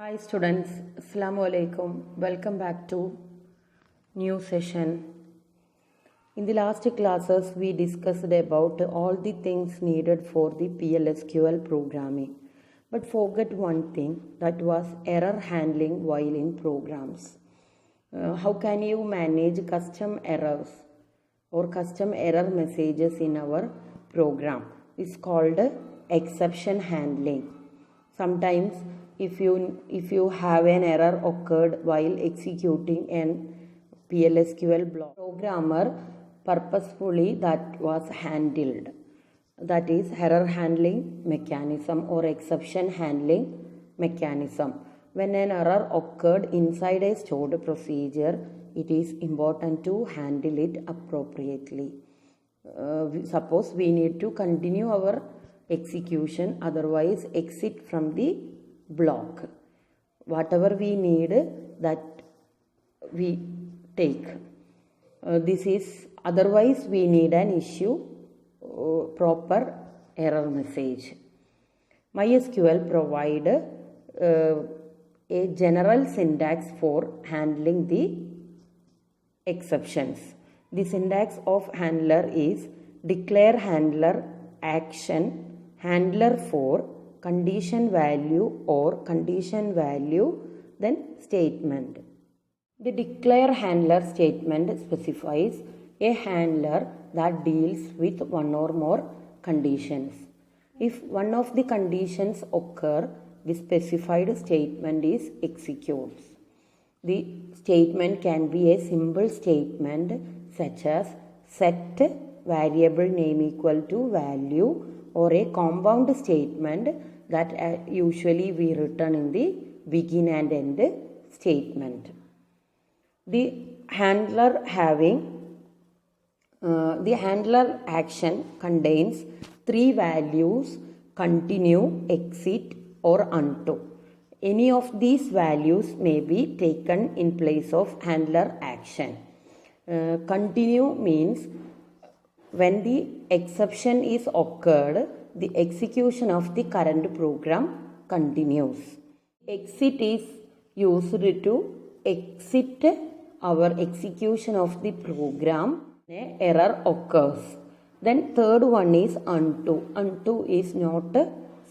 Hi students, Assalamu alaikum. Welcome back to new session. In the last classes we discussed about all the things needed for the PLSQL programming. But forget one thing, that was error handling while in programs. How can you manage custom errors or custom error messages in our program? It's called exception handling. Sometimes if you have an error occurred while executing an PLSQL block, programmer purposefully that was handled. That is error handling mechanism or exception handling mechanism. When an error occurred inside a stored procedure, it is important to handle it appropriately. Suppose we need to continue our execution, otherwise exit from the block. Whatever we need, that we take. This is otherwise we need an issue proper error message. MySQL provide a general syntax for handling the exceptions. The syntax of handler is declare handler action handler for condition value or condition value then statement. The declare handler statement specifies a handler that deals with one or more conditions. If one of the conditions occur, the specified statement is executes. The statement can be a simple statement such as set variable name equal to value, or a compound statement that usually we return in the begin and end statement. The handler action contains three values: continue, exit, or undo. Any of these values may be taken in place of handler action. Continue means when the exception is occurred, the execution of the current program continues. Exit is used to exit our execution of the program when error occurs. Then third one is undo. Undo is not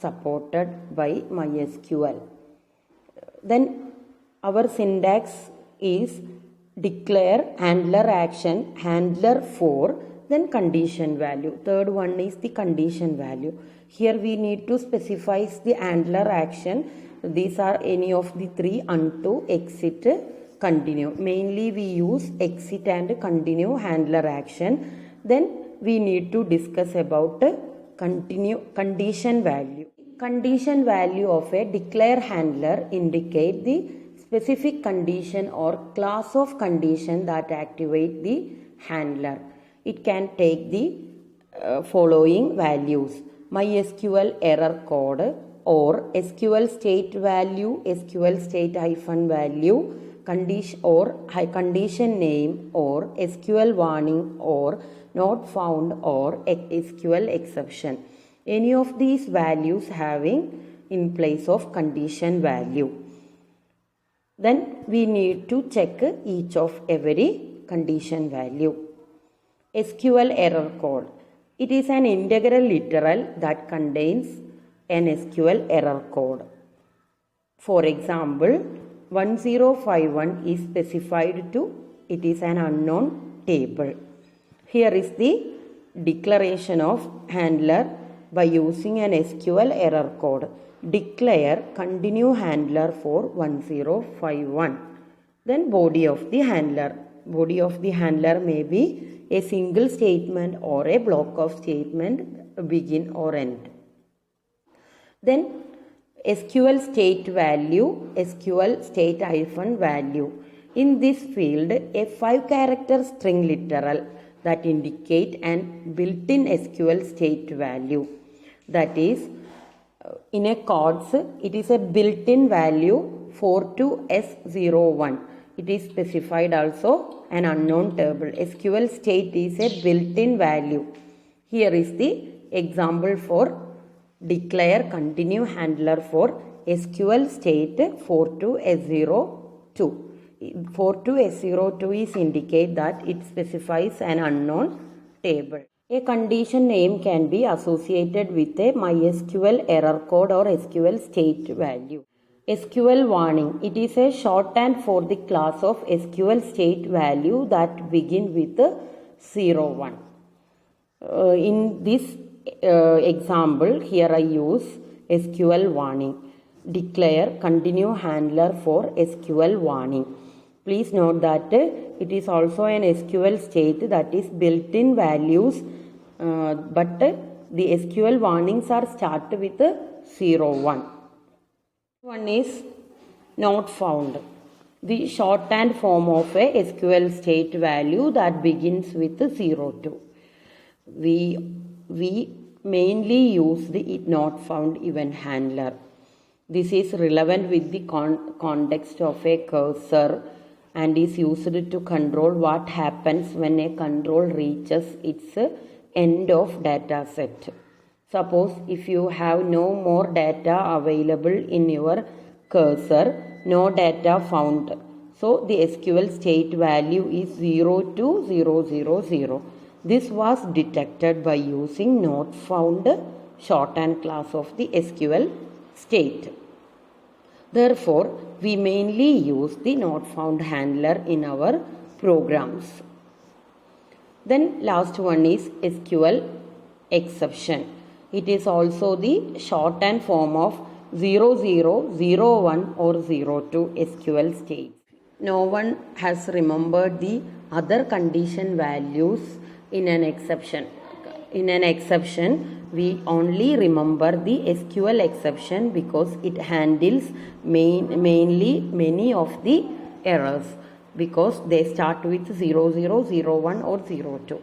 supported by MySQL. Then our syntax is declare handler action handler for then condition value. Third one is the condition value. Here we need to specify the handler action. These are any of the three: undo, exit, continue. Mainly we use exit and continue handler action. Then we need to discuss about condition value. Condition value of a declare handler indicate the specific condition or class of condition that activate the handler. It can take the following values: MySQL error code, or SQL state value, SQL state -value, condition or condition name, or SQL warning, or not found, or SQL exception. Any of these values having in place of condition value. Then we need to check each of every condition value. SQL error code. It is an integral literal that contains an SQL error code. For example, 1051 is specified to it is an unknown table. Here is the declaration of handler by using an SQL error code. Declare continue handler for 1051. Then body of the handler. Body of the handler may be a single statement or a block of statement, begin or end. Then SQL state value, SQL state -value. In this field, a 5-character string literal that indicate an built-in SQL state value. That is, in a codes, it is a built-in value 42S01. It is specified also an unknown table. SQL state is a built-in value. Here is the example for declare continue handler for SQL state 42S02. 42S02 is indicate that it specifies an unknown table. A condition name can be associated with a MySQL error code or SQL state value. SQL warning. It is a shorthand for the class of SQL state value that begin with 01. In this example, here I use SQL warning. Declare continue handler for SQL warning. Please note that it is also an SQL state that is built-in values, but the SQL warnings are started with 01. One is not found. The shorthand form of a SQL state value that begins with 02. We mainly use the not found event handler. This is relevant with the context of a cursor and is used to control what happens when a control reaches its end of data set. Suppose if you have no more data available in your cursor, no data found. So the SQL state value is 02000. This was detected by using not found shorthand class of the SQL state. Therefore, we mainly use the not found handler in our programs. Then last one is SQL exception. It is also the shorthand form of 0001 or 02 SQL state. No one has remembered the other condition values in an exception. In an exception, we only remember the SQL exception because it handles mainly many of the errors because they start with 0001 or 02.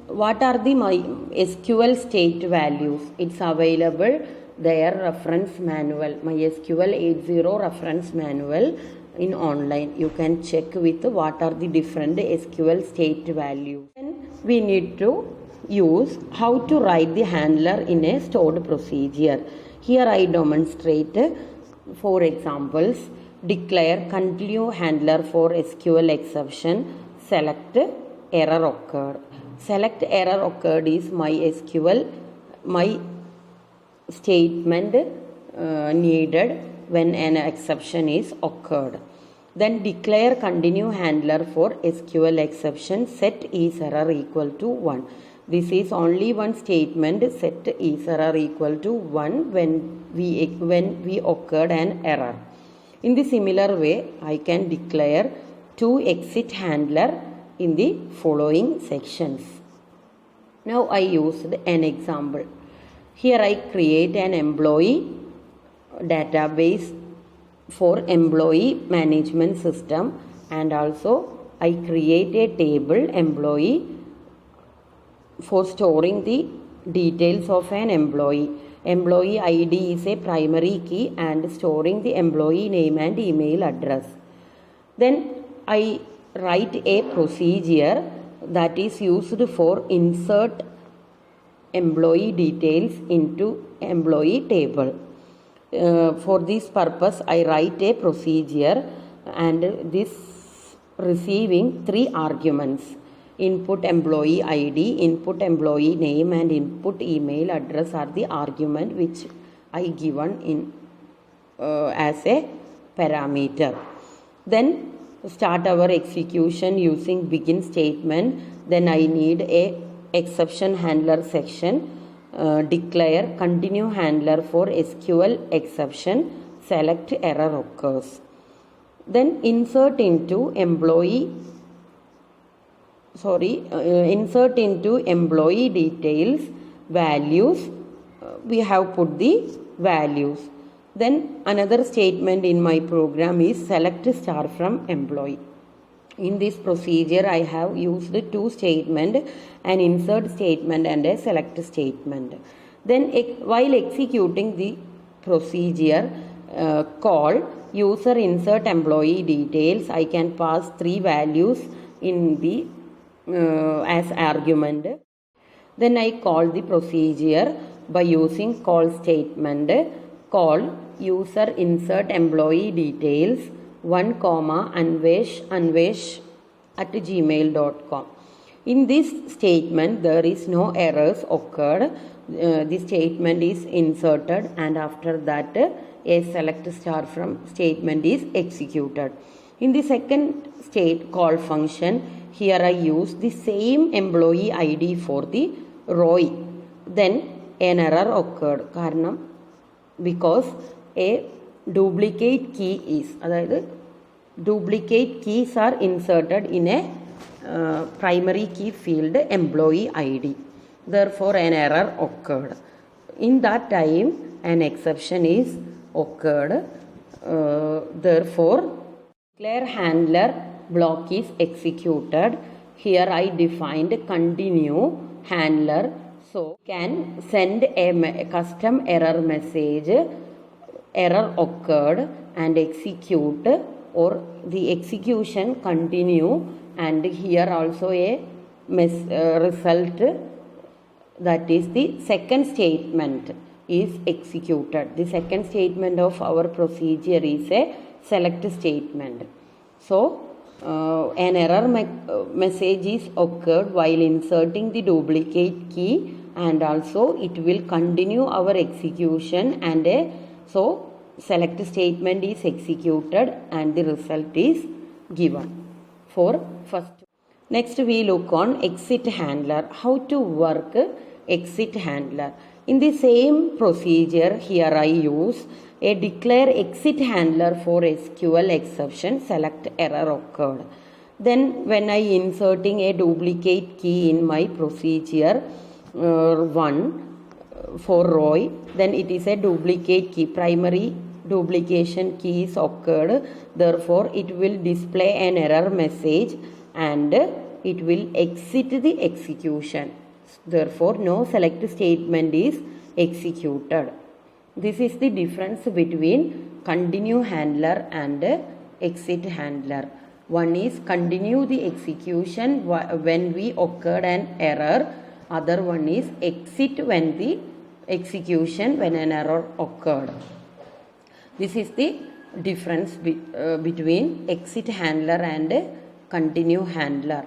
What are the MySQL state values? It's available their reference manual, MySQL 80 reference manual in online. You can check with what are the different SQL state values. Then we need to use how to write the handler in a stored procedure. Here I demonstrate 4 examples. Declare continue handler for SQL exception. Select error occurred. Select error occurred is MySQL my statement needed when an exception is occurred. Then declare continue handler for SQL exception. Set is error equal to 1. This is only one statement. Set is error equal to 1 when we occurred an error. In the similar way, I can declare to exit handler in the following sections. Now I used an example. Here I create an employee database for employee management system and also I create a table employee for storing the details of an employee. Employee ID is a primary key and storing the employee name and email address. Then I write a procedure that is used for insert employee details into employee table. For this purpose, I write a procedure and this receiving 3 arguments. Input employee ID, input employee name and input email address are the argument which I given in as a parameter. Then start our execution using begin statement. Then I need a exception handler section. Declare continue handler for SQL exception. Select error occurs. Then insert into employee details values. We have put the values. Then another statement in my program is select star from employee. In this procedure I have used 2 statements, an insert statement and a select statement. Then while executing the procedure call user insert employee details, I can pass 3 values in the as argument. Then I call the procedure by using call statement. call user insert employee details 1 comma anvesh at gmail.com. In this statement there is no errors occurred. The statement is inserted and after that a select star from statement is executed. In the second state call function, here I use the same employee ID for the Roy. Then an error occurred കാരണം because a duplicate key is അതായത് duplicate keys are inserted in a primary key field employee ID. Therefore an error occurred. In that time an exception is occurred. Therefore declare handler block is executed. Here I defined continue handler, so can send a custom error message, error occurred, and execute, or the execution continue, and here also a result, that is the second statement is executed. The second statement of our procedure is a select statement. So an error message is occurred while inserting the duplicate key, and also it will continue our execution, and so select statement is executed and the result is given for first. Next we look on exit handler. How to work exit handler? In the same procedure, here I use a declare exit handler for SQL exception select error occurred. Then when I inserting a duplicate key in my procedure 1 for Roy, then it is a duplicate key, primary duplication key is occurred. Therefore it will display an error message and it will exit the execution. Therefore no select statement is executed. This is the difference between continue handler and exit handler. One is continue the execution when we occurred an error. Other one is exit when the execution when an error occurred. This is the difference between exit handler and continue handler.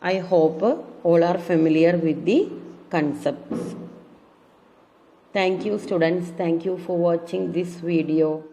I hope all are familiar with the concepts. Thank you students. Thank you for watching this video.